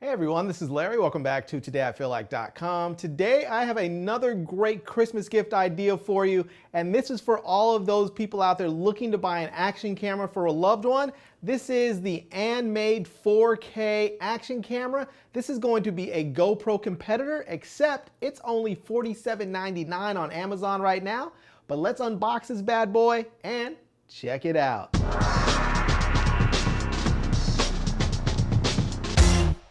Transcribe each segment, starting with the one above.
Hey everyone, this is Larry. Welcome back to TodayIFeelLike.com. Today I have another great Christmas gift idea for you, and this is for all of those people out there looking to buy an action camera for a loved one. This is the Anmade 4K action camera. This is going to be a GoPro competitor, except it's only $47.99 on Amazon right now. But let's unbox this bad boy and check it out.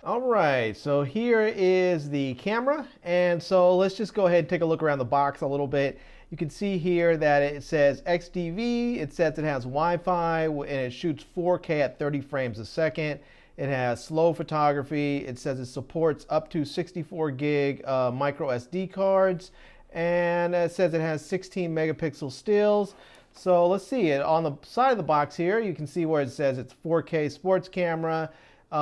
All right, so here is the camera, and so let's just go ahead and take a look around the box a little bit. You can see here that it says XDV, it says it has Wi-Fi, and it shoots 4K at 30 frames a second. It has slow photography. It says it supports up to 64 gig micro SD cards, and it says it has 16 megapixel stills. So let's see it on the side of the box here. You can see where it says it's 4K sports camera.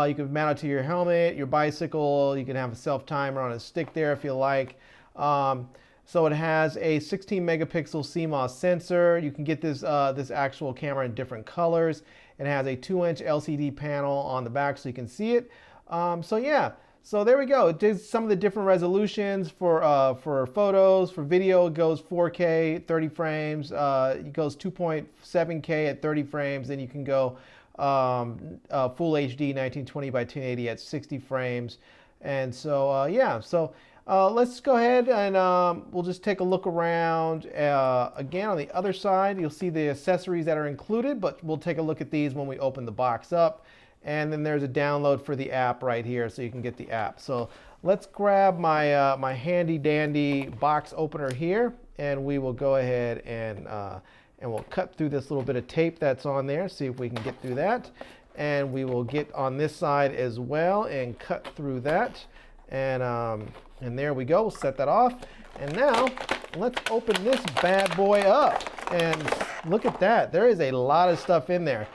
You can mount it to your helmet, your bicycle. You can have a self timer on a stick there if you like. So it has a 16 megapixel CMOS sensor. You can get this actual camera in different colors. It has a 2-inch LCD panel on the back so you can see it. So yeah, so there we go. It does some of the different resolutions for photos. For video, it goes 4K, 30 frames. It goes 2.7K at 30 frames. Then you can go full HD 1920 by 1080 at 60 frames. And so yeah, so let's go ahead and we'll just take a look around. Again, on the other side you'll see the accessories that are included, but we'll take a look at these when we open the box up. And then there's a download for the app right here, so you can get the app. So let's grab my my handy dandy box opener here, and we will go ahead and we'll cut through this little bit of tape that's on there, see if we can get through that. And we will get on this side as well and cut through that. And there we go, we'll set that off. And now let's open this bad boy up. And look at that, there is a lot of stuff in there.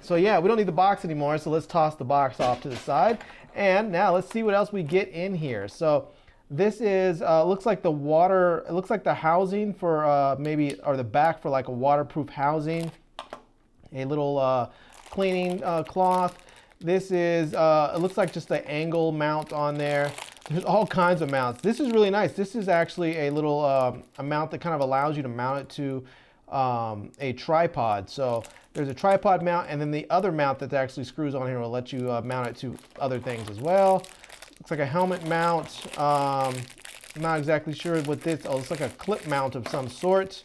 So yeah, we don't need the box anymore, so let's toss the box off to the side. And now let's see what else we get in here. So this is looks like the water. It looks like the housing for maybe, or the back for like a waterproof housing. A little cleaning cloth. This is it looks like just the angle mount on there. There's all kinds of mounts. This is really nice. This is actually a little a mount that kind of allows you to mount it to a tripod. So there's a tripod mount, and then the other mount that actually screws on here will let you mount it to other things as well. Looks like a helmet mount. I'm not exactly sure what this, oh, it's like a clip mount of some sort.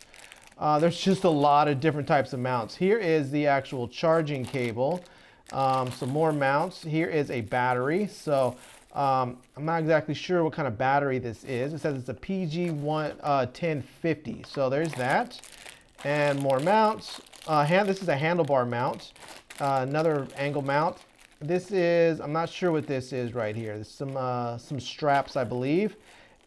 There's just a lot of different types of mounts. Here is the actual charging cable. Some more mounts. Here is a battery. So I'm not exactly sure what kind of battery this is. It says it's a PG1050. So there's that. And more mounts. This is a handlebar mount. Another angle mount. This is, I'm not sure what this is right here. There's some straps, I believe.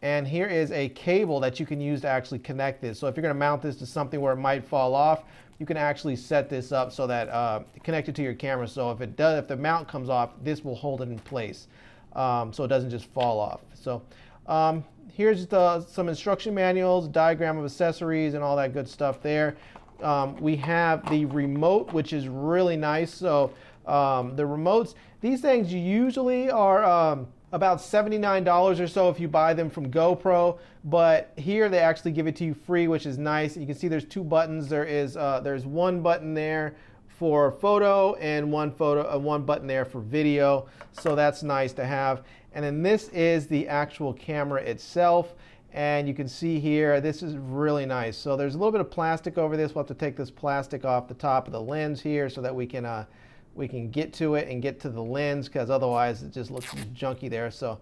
And here is a cable that you can use to actually connect this. So if you're going to mount this to something where it might fall off, you can actually set this up so that connect it to your camera. So if the mount comes off, this will hold it in place, so it doesn't just fall off. So here's some instruction manuals, diagram of accessories, and all that good stuff there. We have the remote, which is really nice. So the remotes, these things usually are about $79 or so if you buy them from GoPro, but here they actually give it to you free, which is nice. You can see there's two buttons. There's one button there for photo and one button there for video, so that's nice to have. And then this is the actual camera itself, and you can see here this is really nice. So there's a little bit of plastic over this. We'll have to take this plastic off the top of the lens here so that we can get to it and get to the lens, because otherwise it just looks junky there. So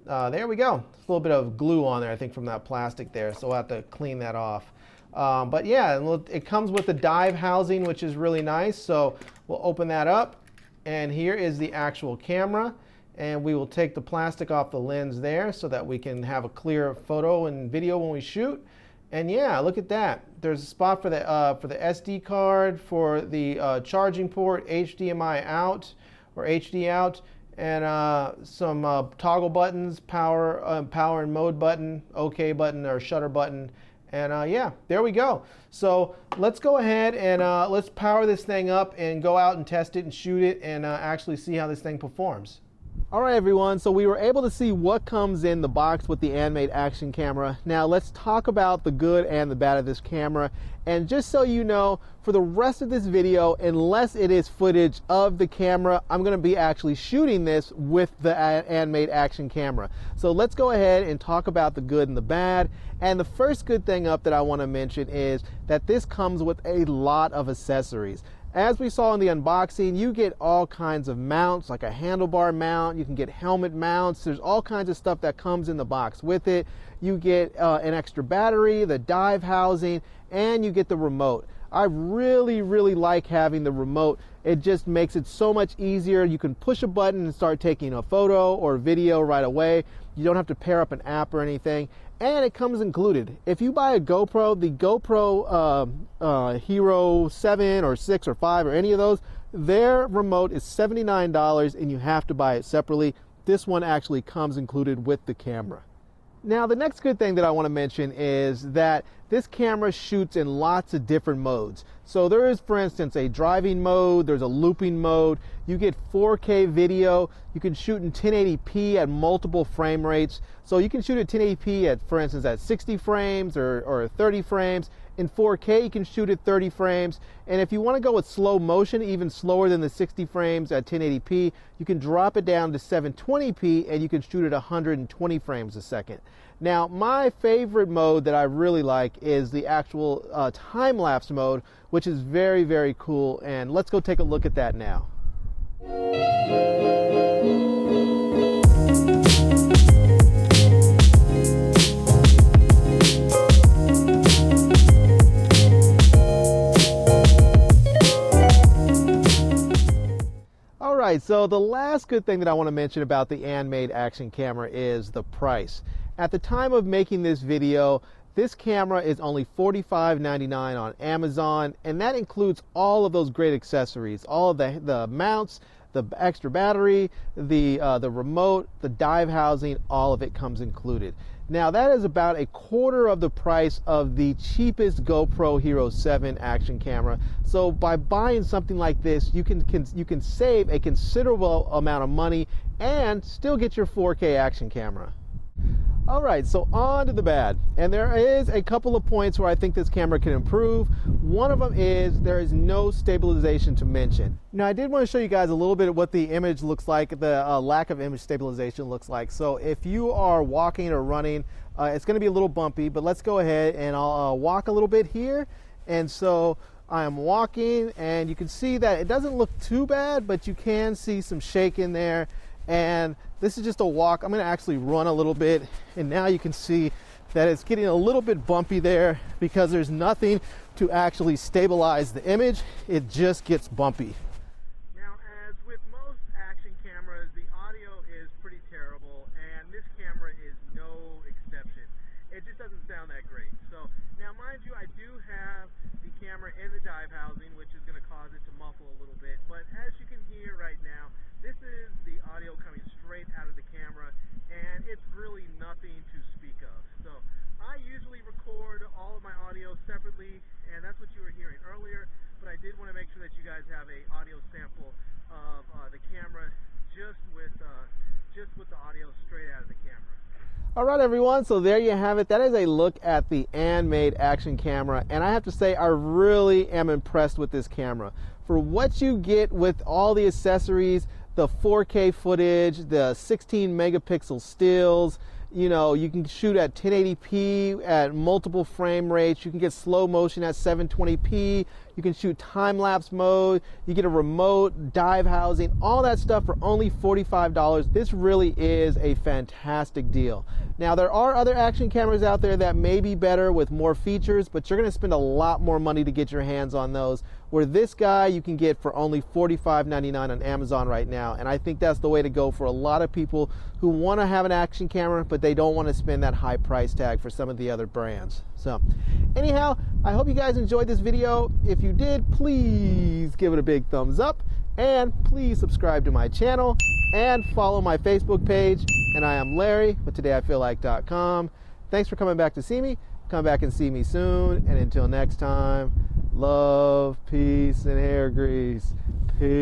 there we go. There's a little bit of glue on there, I think, from that plastic there, so we'll have to clean that off. But yeah, it comes with the dive housing, which is really nice. So we'll open that up, and here is the actual camera, and we will take the plastic off the lens there so that we can have a clear photo and video when we shoot. And yeah, look at that. There's a spot for the SD card, for the charging port, HDMI out or HD out, and some toggle buttons, power and mode button, OK button or shutter button. And yeah, there we go. So let's go ahead and let's power this thing up and go out and test it and shoot it and actually see how this thing performs. All right, everyone, so we were able to see what comes in the box with the Anmade Action Camera. Now let's talk about the good and the bad of this camera. And just so you know, for the rest of this video, unless it is footage of the camera, I'm gonna be actually shooting this with the Anmade Action Camera. So let's go ahead and talk about the good and the bad. And the first good thing up that I wanna mention is that this comes with a lot of accessories. As we saw in the unboxing, you get all kinds of mounts, like a handlebar mount, you can get helmet mounts, there's all kinds of stuff that comes in the box with it. You get an extra battery, the dive housing, and you get the remote. I really like having the remote. It just makes it so much easier. You can push a button and start taking a photo or video right away. You don't have to pair up an app or anything. And it comes included. If you buy a GoPro, the GoPro Hero 7 or 6 or 5 or any of those, their remote is $79 and you have to buy it separately. This one actually comes included with the camera. Now, the next good thing that I want to mention is that this camera shoots in lots of different modes. So there is, for instance, a driving mode, there's a looping mode, you get 4K video, you can shoot in 1080p at multiple frame rates. So you can shoot at 1080p at, for instance, at 60 frames or 30 frames. In 4K, you can shoot at 30 frames. And if you want to go with slow motion, even slower than the 60 frames at 1080p, you can drop it down to 720p and you can shoot at 120 frames a second. Now, my favorite mode that I really like is the actual time-lapse mode, which is very cool. And let's go take a look at that now. Alright, so the last good thing that I want to mention about the Anmade Action Camera is the price. At the time of making this video, this camera is only $45.99 on Amazon, and that includes all of those great accessories, all of the mounts, the extra battery, the remote, the dive housing, all of it comes included. Now that is about a quarter of the price of the cheapest GoPro Hero 7 action camera. So by buying something like this, you can save a considerable amount of money and still get your 4K action camera. All right, so on to the bad. And there is a couple of points where I think this camera can improve. One of them is there is no stabilization to mention. Now, I did want to show you guys a little bit of what the image looks like, the lack of image stabilization looks like. So if you are walking or running, it's going to be a little bumpy, but let's go ahead and I'll walk a little bit here. And so I am walking and you can see that it doesn't look too bad, but you can see some shake in there. And this is just a walk. I'm going to actually run a little bit, and now you can see that it's getting a little bit bumpy there because there's nothing to actually stabilize the image. It just gets bumpy. Now, as with most action cameras, the audio is pretty terrible, and this camera is no exception. It just doesn't sound that great. So now, mind you, I do have the camera in the dive housing, which is going to cause it to muffle a little bit, but as you can hear right now, this is the audio coming straight out of the camera, and it's really nothing to speak of. So I usually record all of my audio separately, and that's what you were hearing earlier, but I did want to make sure that you guys have a audio sample of the camera just with the audio straight out of the camera. All right, everyone, so there you have it. That is a look at the Anmade Action Camera, and I have to say I really am impressed with this camera. For what you get with all the accessories, the 4K footage, the 16 megapixel stills, you know, you can shoot at 1080p at multiple frame rates, you can get slow motion at 720p, you can shoot time-lapse mode, you get a remote, dive housing, all that stuff for only $45. This really is a fantastic deal. Now, there are other action cameras out there that may be better with more features, but you're going to spend a lot more money to get your hands on those, where this guy you can get for only $45.99 on Amazon right now. And I think that's the way to go for a lot of people who want to have an action camera, but they don't want to spend that high price tag for some of the other brands. So anyhow, I hope you guys enjoyed this video. If you did, please give it a big thumbs up, and please subscribe to my channel and follow my Facebook page. And I am Larry with TodayIFeelLike.com. Thanks for coming back to see me. Come back and see me soon. And until next time, love, peace, and hair grease. Peace.